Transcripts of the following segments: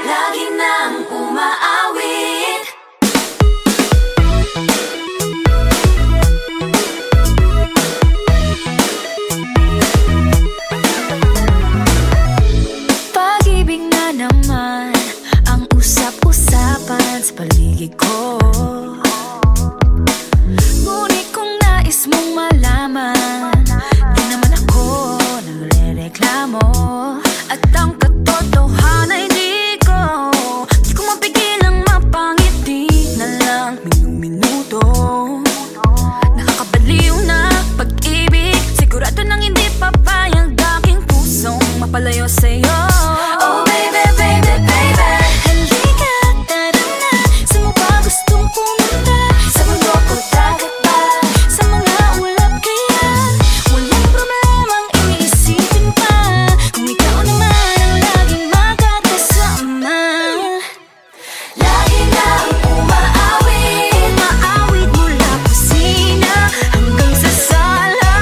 Lagi nang umaawit. Pag-ibig na naman ang usap-usapan sa paligid ko. Ngunit kung nais mong malaman, di naman ako nagre-reklamo. At ang katotohanan ay di ko mapigilang mapangiti na lang minu-minuto. Nakakabaliw na pag-ibig, sigurado nang hindi papayag aking pusong mapalayo sa'yo. Oh baby, baby, baby, halika, tara na. Saan mo ba gustong pumunta? Sa mundo ko dagat ba? Sa mga ulap kaya? Walang problemang iniisipin pa, kung ikaw naman ang laging makakasama. Lagi nang umaawit, umaawit mula kusina hanggang sa sala.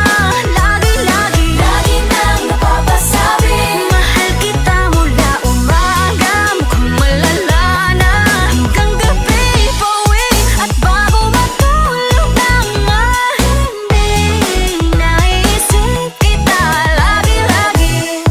Lagi nang napapasabi, mahal kita mula umaga, mukhang malala na hanggang gabi. Pauwi at bago matulog na mahimbing, naisip kita lagi-lagi.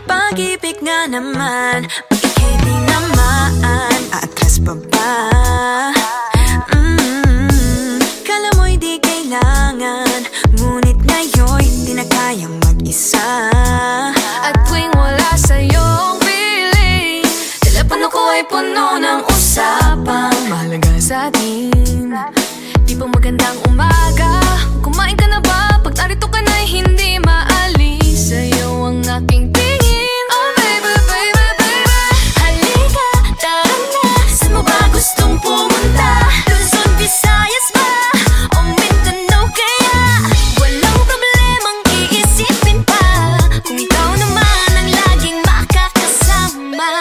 Pag-ibig nga naman, ika'y di naman aatras pa ba? Kala mo'y di kailangan, ngunit ngayon'y di na kayang mag-isa. At tuwing wala sa'yong piling, telepono ko ay puno ng usapang mahalaga sa atin. Di ba magandang umaga? Kumain ka na ba? Pag narito ka na'y hindi maalis sa'yo ang aking tingin. Oh baby, baby, baby, halika, tara na. Saan mo ba gustong pumunta? Luzon, Visayas ba? O Mindanao kaya? Walang problemang iisipin pa, kung ikaw naman ang laging makakasama.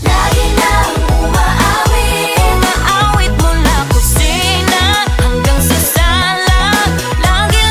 Lagi nang umaawit, umaawit mula kusina hanggang sa sala. Lagi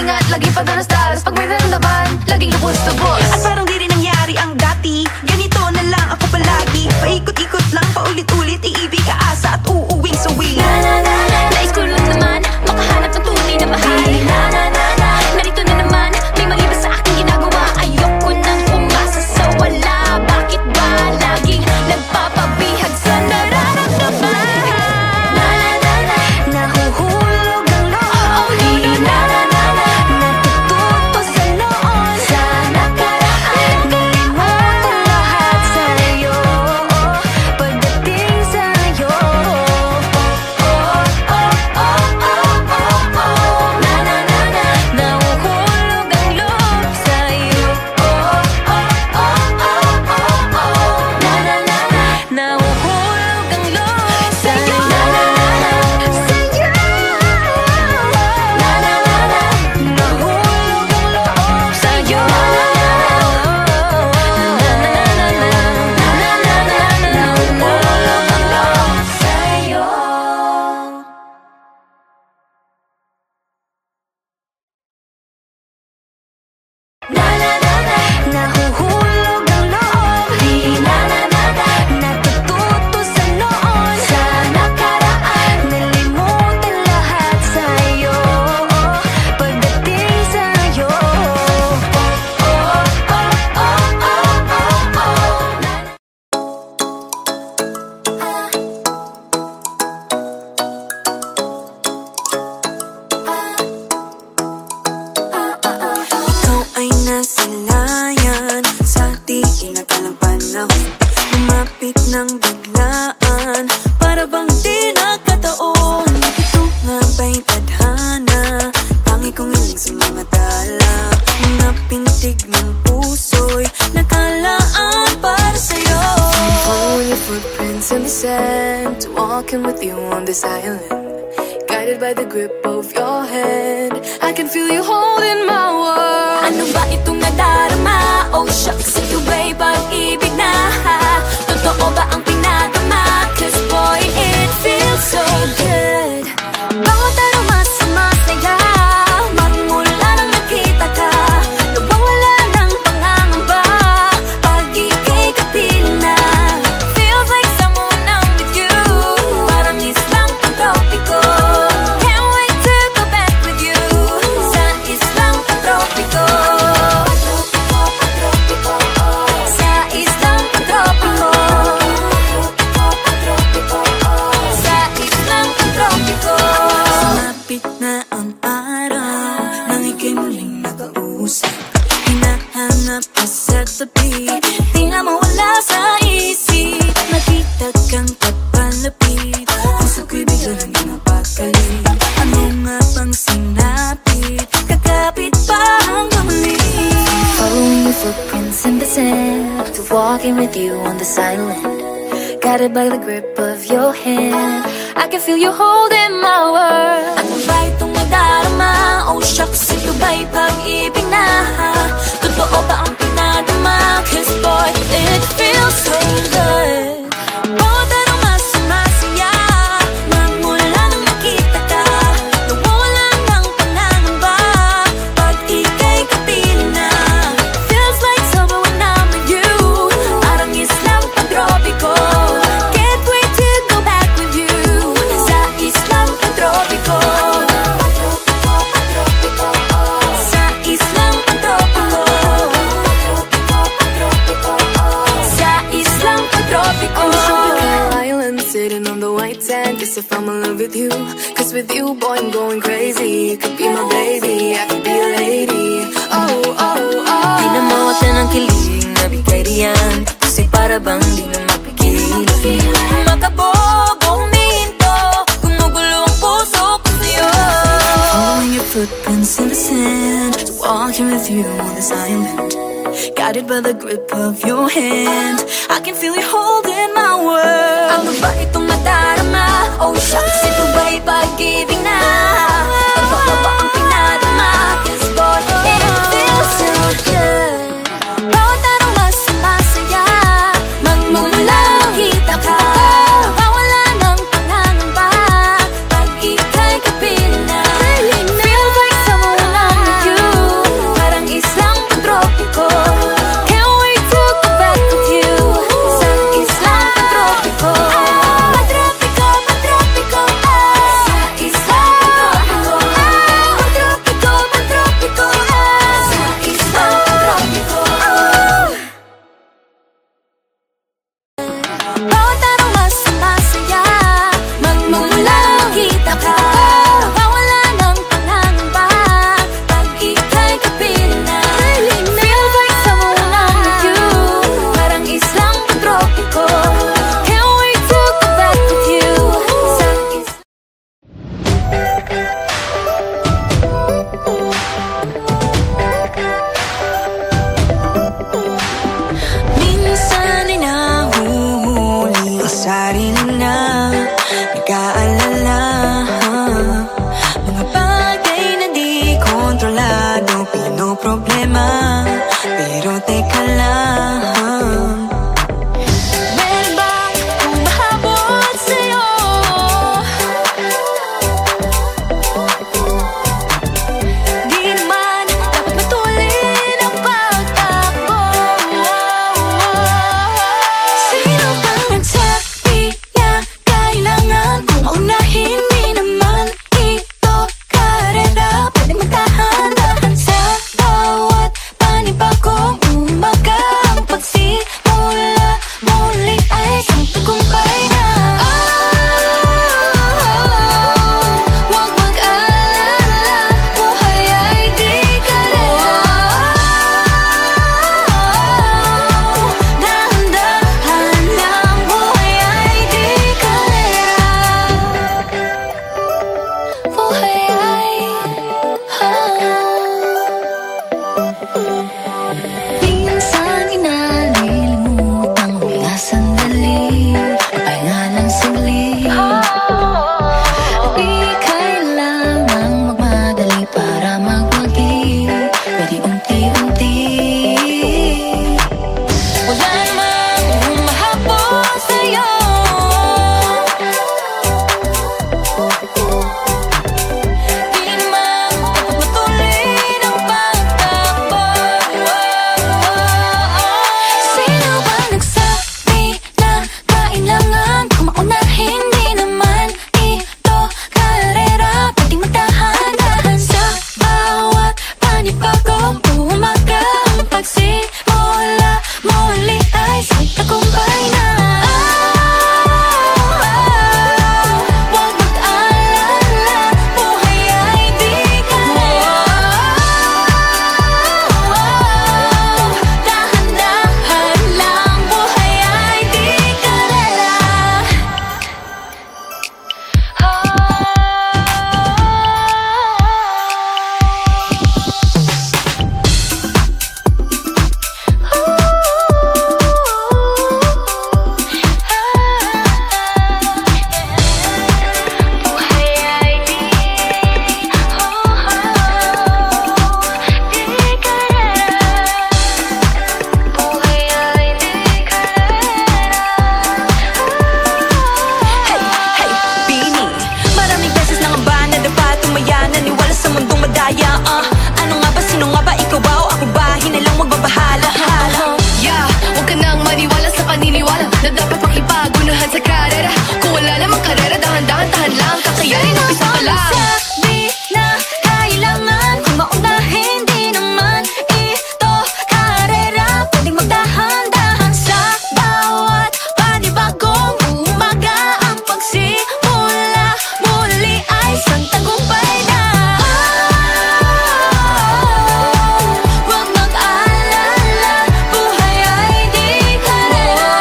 Ingat, laging padalas-dalas pag may naramdaman, laging lubos-lubos. At parang di rin nangyari ang dati, ganito na lang ako palagi. Paikot-ikot lang, paulit-ulit, iibig, aasa at uuwing suwi. Nais ko lang naman makahanap ng tunay na mahal. Narito na naman, may mali ba sa aking ginagawa? Ayoko nang umasa sa wala. Bakit ba laging nagpapabihag sa nararamdaman? Nahuhulog ang loob, natututo sa noon, sa nakaraan. Nalimutan lahat sa'yo, pagdating sa'yo. Nahuhulog ang loob sa'yo, nahuhulog ang loob sa'yo. Nahuhulog ang loob, natututo sa noon, sa nakaraan. Nalimutan lahat sa'yo, pagdating sa'yo. Ikaw ay nasa layan, sa di inakalang panahon. Lumapit ng biglaan, para bang di nakataon. Ito nga ba'y tadhana, tangi kong iling sa mga tala. Mga pintig ng puso'y nakalaan para sa'yo. Following your footprints in the sand, walking with you on this island, guided by the grip of your hand. I can feel you holding my world. Ano ba itong nadarama? Oh shucks, ito ba'y pag-ibig na? Totoo ba ang pinagama? Cause boy, it feels so good. Bawat aroma sumasaya, magmula nang nakita ka. Nawawala ng pangangamba, pag ika'y kapiling na. Feels like someone I'm with you, parang islang pantropiko. Can't wait to go back with you, sa islang pantropiko. Sa islang pantropiko. Sa islang pantropiko. Sumapit na ang araw, nang ika'y muling nakausap. Hinahanap ka sa tabi, di na mawala sa isip. Nakita kang papalapit, puso ko'y bigla nang napakalit. Ano nga bang sinapit, kakapit pa hanggang muli. Following your footprints in the sand, to walking with you on this island, guided by the grip of your hand. I can feel you holding my world. Ano ba itong nadarama? Oh shucks, ito ba'y pag-ibig na? Totoo ba ang pinadama? Cause boy, it feels so good. Bawat aroma sumasaya, magmula nang nakita ka. Nawawala ng pangangamba, pag ika'y kapiling na. Feels like summer when I'm with you, parang islang pantropiko. Can't wait to go back with you, sa islang pantropiko. Sa islang pantropiko. Sa islang pantropiko. Island sitting on the white sand, guess if I'm in love with you. Cause with you, boy, I'm going crazy. You could be my baby, I could be a lady. Oh, oh, oh. Di na mawala ng kilig na bigay riyan, kasi para bang di na mapigil. Makabog o huminto, gumugulo ang puso ko sa'yo. Following your footprints in the sand, walking with you on this island, guided by the grip of your hand. I can feel you holding my world. Ano ba itong nadarama? Oh shucks, ito ba'y pag-ibig na? Totoo ba ang pinadama? Cause boy, it feels so good. Bawat aroma sumasaya, magmumula nakita ka. Nawawala ng pangangamba, pag ika'y kapiling na. Feels like someone I'm with panibagong umaga. Ang pagsimula muli ay isang tagumpay na. Huwag mag-alala, buhay ay di karera. Dahan-dahan lang, buhay ay di karera. Ano nga ba, sino nga ba, ikaw ba o ako ba? Hinalang magbabahala. Yeah, huwag ka nang maniwala sa paniniwala na dapat makipagunahan sa karera. Kung wala namang karera, dahan-dahan, tahan lang, kakayanin ang isa pa lang. Sabi na kailangan kung maunahin, di naman ito karera. Pwedeng magdahan-dahan sa bawat panibagong umaga. Ang pagsimula muli ay isang tagumpay na. Huwag mag-alala, buhay ay di karera.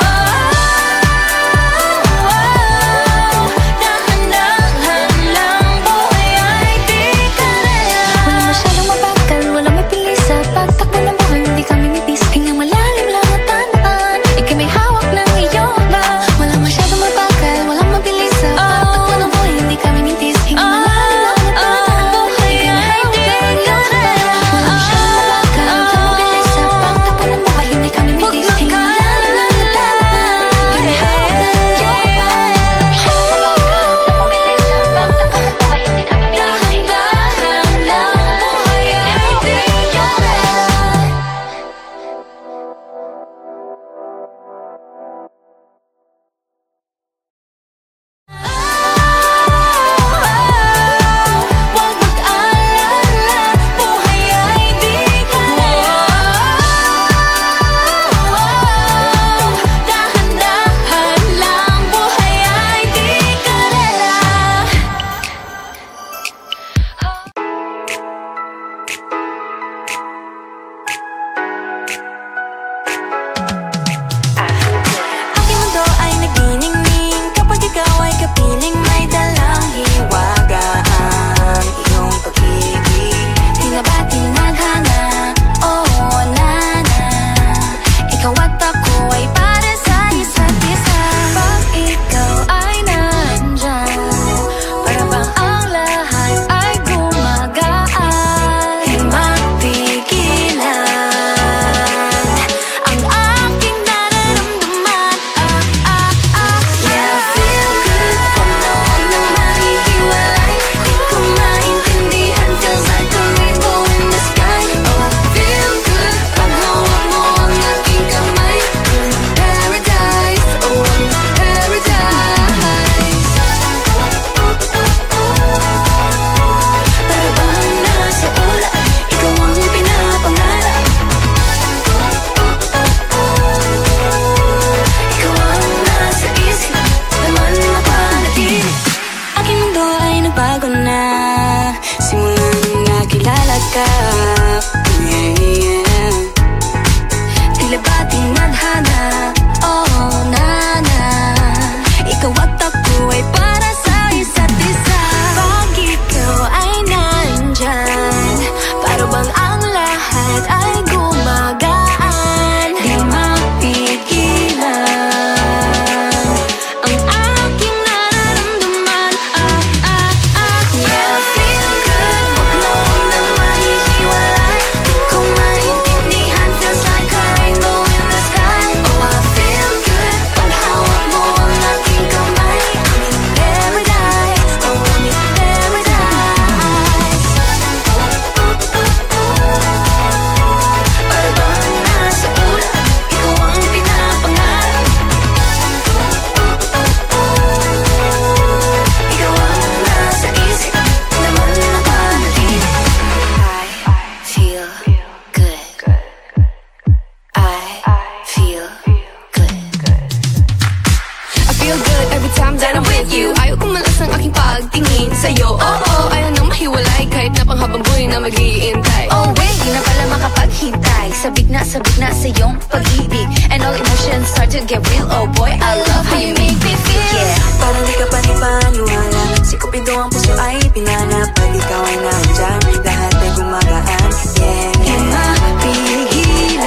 Dahan-dahan lang, buhay sabik na sa iyong pag-ibig, and all emotions start to get real. Oh boy, I love how you make me feel. Yeah. Parang di ka panipaniwala, si Cupido ang puso ay pinanap. Pag ikaw ay nandyan, lahat ay gumagaan. Yeah, Di mapigilan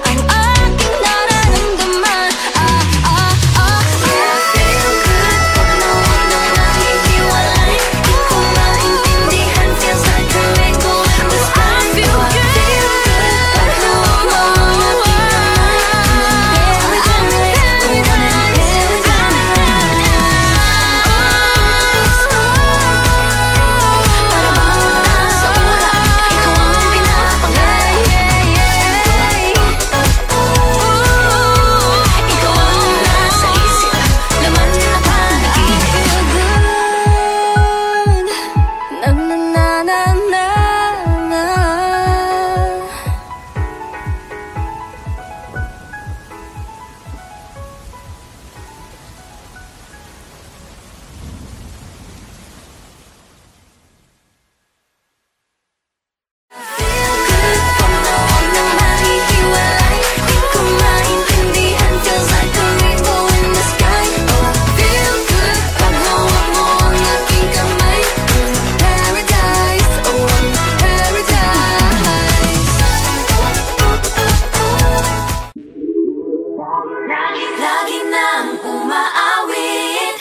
ang aking nararamdaman. feel good pag nawag na nahihiwalay. Di ko maintindihan, feels like a rainbow in the sky. Feel good. Pag nawag mo ang aking kamay. Paradise, oh paradise. Lagi nang umaawit.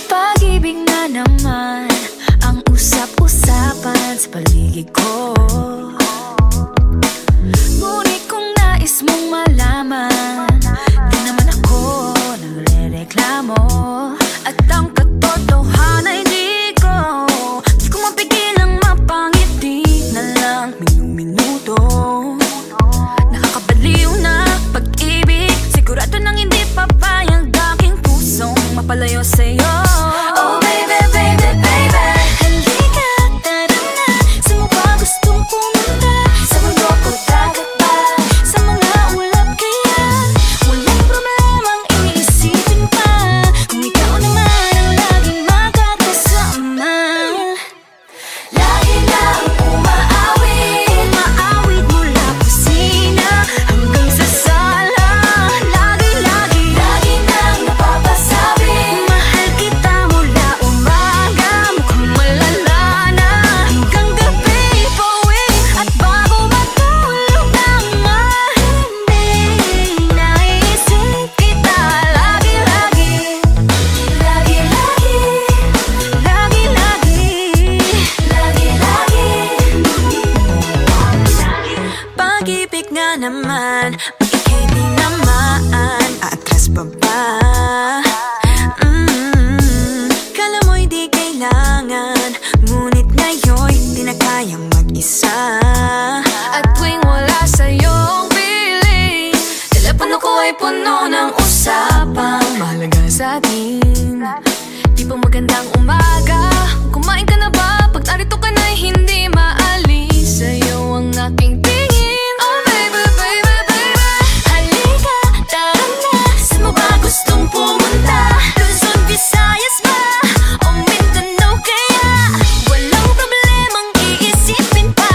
Pag-ibig na naman ang usap-usapan sa paligid ko. Ngunit kung nais mong malaman, di naman ako nagre-reklamo. At ang katotohanan ay di ko mapigilang mapangiti na lang minu-minuto. Nakakabaliw na pag-ibig, sigurado nang hindi papayag aking pusong mapalayo sa'yo. Oh baby, baby, baby. Halika, tara na, saan mo ba gustong pumunta? Sa mundo ko dagat ba? Sa mga ulap kaya walang problemang iniisipin pa, kung ikaw naman ang laging makakasama. Lagi nang umaawit. Umaawit mula kusina hanggang sa sala. Lagi-lagi Lagi nang napapasabi. mahal kita mula umaga, mukhang malala na hanggang gabi. Pauwi at bago matulog na mahimbing, naisip kita lagi-lagi. Lagi-lagi. Lagi-lagi. Pag-ibig nga naman, pag ika'y di naman aatras pa ba? Kala mo'y di kailangan, ngunit ngayon'y di na kayang mag-isa. At tuwing wala sa'yong piling, telepono ko ay puno ng usapang mahalaga sa atin. Di ba magandang umaga? Kumain ka na ba? Pag narito ka na'y hindi maalis sa'yo ang aking tingin. Oh baby, baby, baby. Halika, tara na, saan mo ba gustong pumunta? Luzon, Visayas ba? O Mindanao kaya? Walang problemang iisipin pa,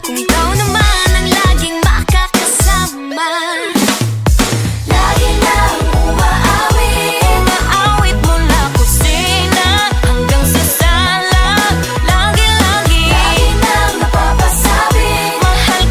kung ikaw naman ang laging makakasama. Lagi nang umaawit. Umaawit mula kusina hanggang sa sala. Lagi-lagi Lagi nang napapasabi. mahal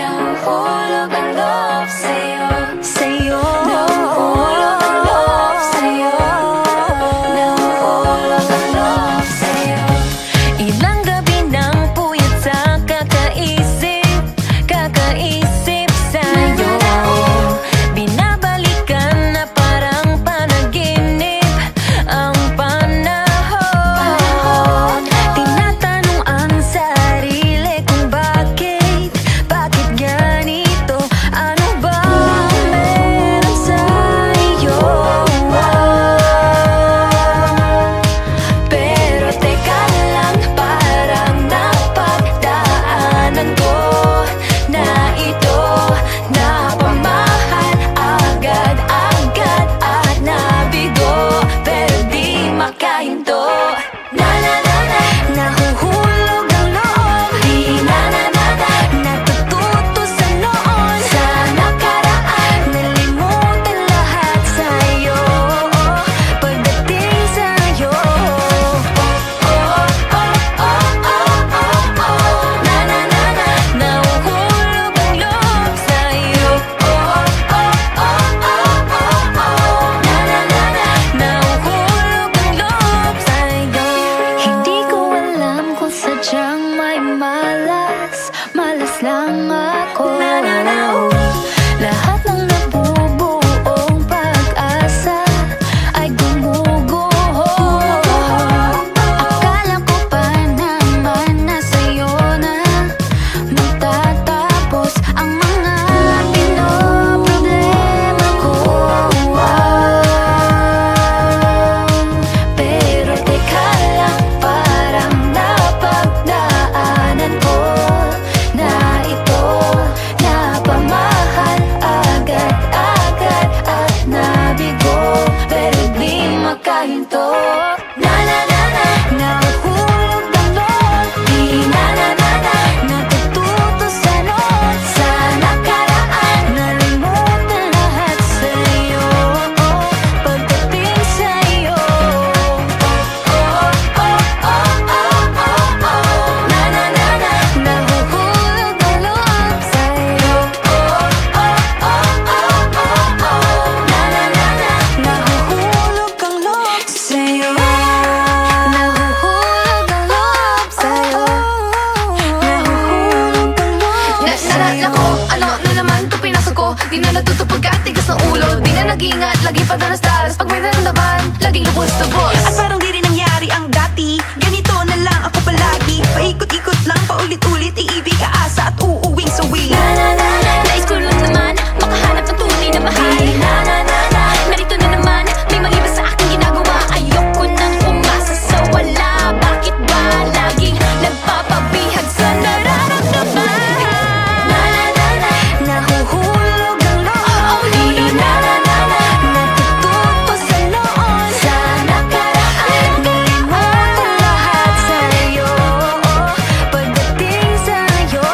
Nahuhulog ang loob sa'yo, sa'yo. nahuhulog ang loob sa'yo, nahuhulog ang loob sa'yo. Ilang gabi nang puyat sa kakaisip sa'yo. Binabalikan na parang panaginip ang panahon. Tinatanong ang sarili kung bakit ganito? Ano ba meron sa'yo? Pero teka lang, parang napagdaanan ko na ito. Napamahal agad-agad at nabigo, pero di makahinto. Nahuhulog ang loob, Di na natututo sa noon, sa nakaraan, nalimutan lahat sa'yo. Pagdating sa'yo, nahuhulog ang loob sa'yo. Nahuhulog ang loob sa'yo. Hindi ko alam kung sadyang may malas lang ako. Lahat ng nabubuong pag-asa ay gumuguho. Akala ko pa naman na sa'yo na magtatapos ang mga pinoproblema ko. Pero teka lang, parang napagdaanan ko na ito. Napamahal agad-agad at nabigo, pero di makahinto. Nahuhulog ang loob, Di na natututo sa noon, sa nakaraan, nalimutan lahat sa'yo. Pagdating sa'yo, nahuhulog ang loob sa'yo. Nahuhulog ang loob sa'yo. Nahuhulog ang loob sa'yo. Nahuhulog ang loob Naalala ko, ano na naman to pinasok ko. Di na natutupag at tigas ng ulo. Di na nag-iingat, lagi pa danas-danas. Pag may naramdaman, laging lubos-tubos. At parang di rin nangyari ang dati. Ganito na lang ako palagi. Paikot-ikot lang, paulit-ulit. Iibig, aasa at uuwing sawi. Nais ko lang naman makahanap ng tunay na mahal. Narito na naman, may mali ba sa aking ginagawa? Ayoko nang umasa sa wala. Bakit ba laging nagpapabihag sa nararamdaman? Nahuhulog ang loob, natututo sa noon, sa nakaraan, nalimutan lahat sa'yo. Pagdating sa'yo,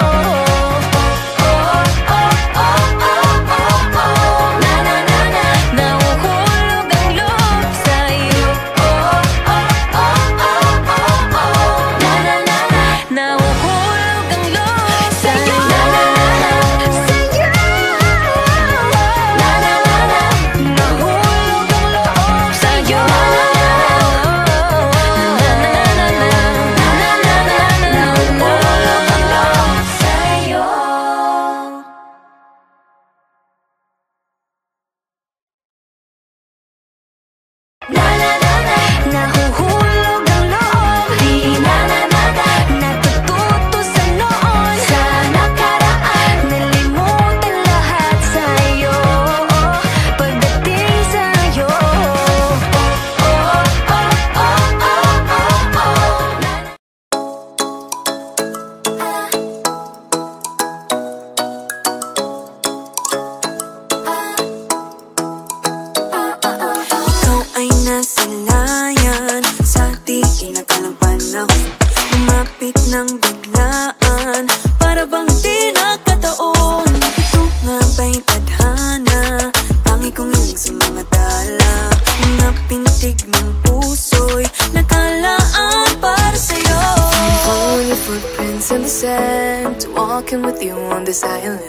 walking with you on this island,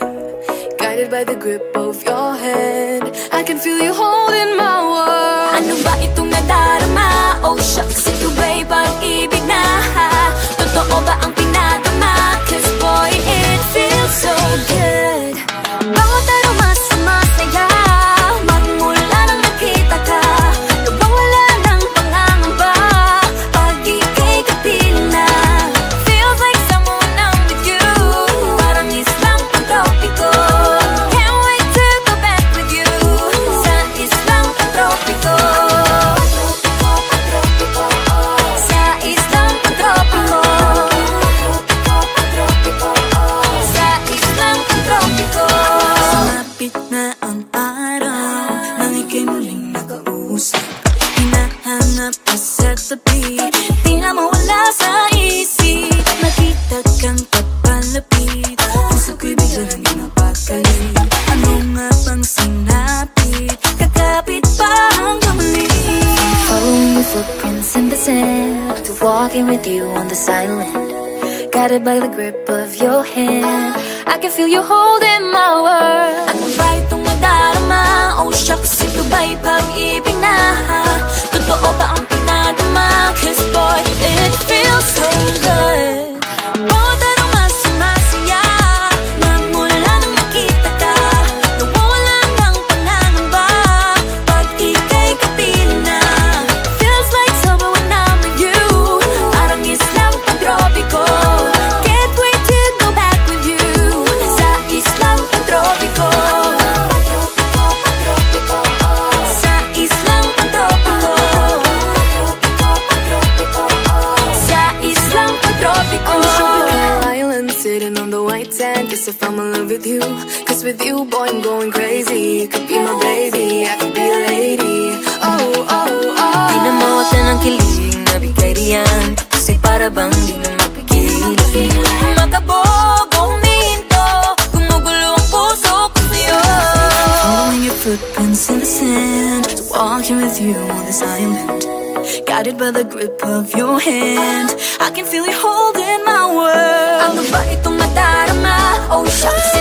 guided by the grip of your hand. I can feel you holding my world. Ano ba itong nadarama? Oh shucks, ito ba'y pag-ibig na? Totoo ba ang pinadama? Cause boy, it feels so good. Bawat aroma sumasaya, magmula nang nakita ka. Nawawala ng pangangamba pag ika'y kapiling na. Feels like someone I'm with you, parang islang pantropiko. Can't wait to go back with you sa islang pantropiko. Sa islang pantropiko. Sa islang pantropiko. Sumapit na ang araw nang ika'y muling nakausap. Hinahanap ka sa tabi, di na mawala sa isip. Nakita kang papalapit, puso ko'y biglang napakalit. Ano nga bang sinapit? Kakapit pa hanggang muli. Following your footprints in the sand, to walking with you on this island, guided by the grip of your hand. I can feel you holding my world. Ano ba itong nadarama? Oh shucks, ito ba'y pag-ibig na? Totoo ba ang pinadama? Cause boy, it feels so good. Bawat aroma sumasaya, magmula nang nakita ka. Nawawala ng pangangamba pag ika'y kapiling na. Feels like summer when I'm with you, parang islang pantropiko. Can't wait to go back with you sa islang pantropiko. Sa islang pantropiko. Sa islang pantropiko. On the tropical island, sitting on the white sand, guess if I'm in love with you. Cause with you, boy, I'm going crazy. You could be my baby, I could be a lady. Oh, oh, oh. Pinamawatan ng kilig na bigay riyan, kasi para bang di na mapigil. Makabog o huminto, gumugulo ang puso ko sa'yo. Following your footprints in the sand, walking with you on this island, guided by the grip of your hand. I can feel you holding my world. Ano ba itong nadarama? Oh shucks,